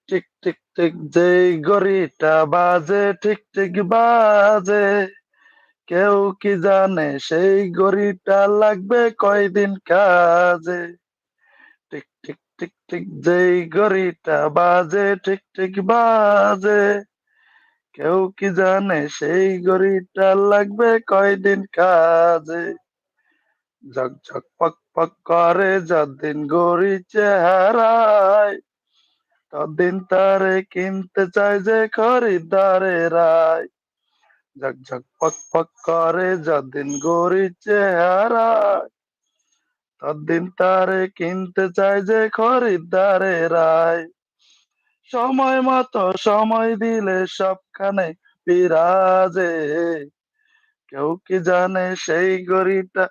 Tick tick tick যেই ঘড়িটা বাজে ঠিক ঠিক বাজে, কেউ কি জানে সেই ঘড়িটা লাগবে কয়দিন কাজে। টিক টিক টিক টিক যেই ঘড়িটা বাজে ঠিক ঠিক বাজে, কেউ কি জানে সেই ঘড়িটা লাগবে কয়দিন কাজে। ঝক ঝক পক পক করে যতদিন ঘড়ি চেহারায়, ততদিন তারে কিনতে চায় যে খরিদ্দারেরাই। ঝকঝক পক পক করে যতদিন ঘড়ি চেহারায়, ততদিন তারে কিনতে চায় যে খরিদ্দারেরাই। সময় মতো সময় দিলে সবখানে বিরাজে, কেউ কি জানে সেই ঘড়িটা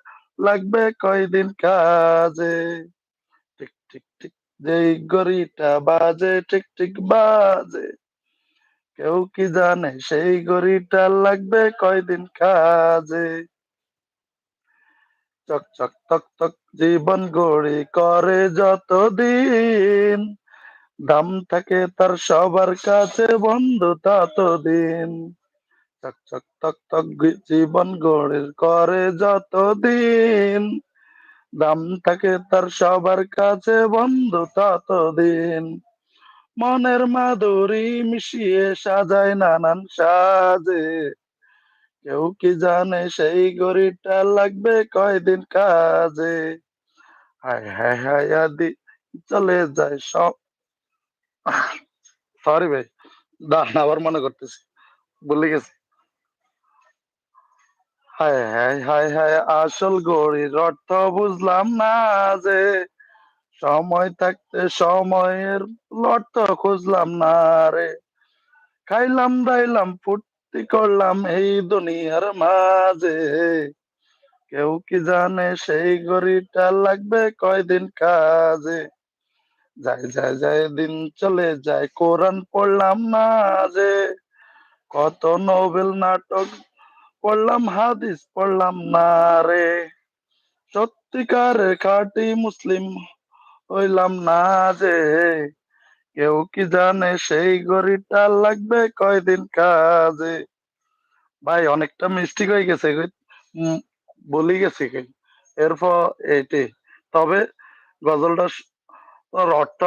লাগবে কয়দিন কাজে। টিক টিক টিক যেই ঘড়িটা বাজে ঠিক ঠিক বাজে, কেউ কি জানে সেই ঘড়িটা লাগবে কয়দিন কাজে। চক চক তক তক জীবন ঘড়ি করে যতদিন, দাম থাকে তার সবার কাছে বন্ধু ততদিন। চক চক তক তক জীবন ঘড়ির করে যতদিন, দাম থাকে তার সবার কাছে বন্ধু ততদিন। মনের মাধুরী মিশিয়ে সাজায় নানান সাজে, কেউ কি জানে সেই ঘড়িটা লাগবে কয়দিন কাজে। হায় হায় হায় আদি চলে যায় সব। সরি ভাই, দাঁড়ান আবার মনে করতেছি, ভুলে গেছি। হায় হায় হায় হায় আসল ঘড়ির অর্থ বুঝলাম না যে, সময় থাকতে সময়ের অর্থ খুঁজলাম না রে। খাইলাম দাইলাম ফুর্তি করলাম এই দুনিয়ার মাঝে, কেউ কি জানে সেই ঘড়িটা লাগবে কয়দিন কাজে। যায় যায় যায় দিন চলে যায় কোরআন পড়লাম না যে, কত নোবেল নাটক পড়লাম হাদিস পড়লাম না রে। সত্যিকারের খাঁটি মুসলিম হইলাম না যে, কেউ কি জানে সেই ঘড়িটা লাগবে কয়দিন কাজে। ভাই অনেকটা মিস্টেক হয়ে গেছে, উম, বলি গেছি এরপর এইটি। তবে গজলটা অর্থ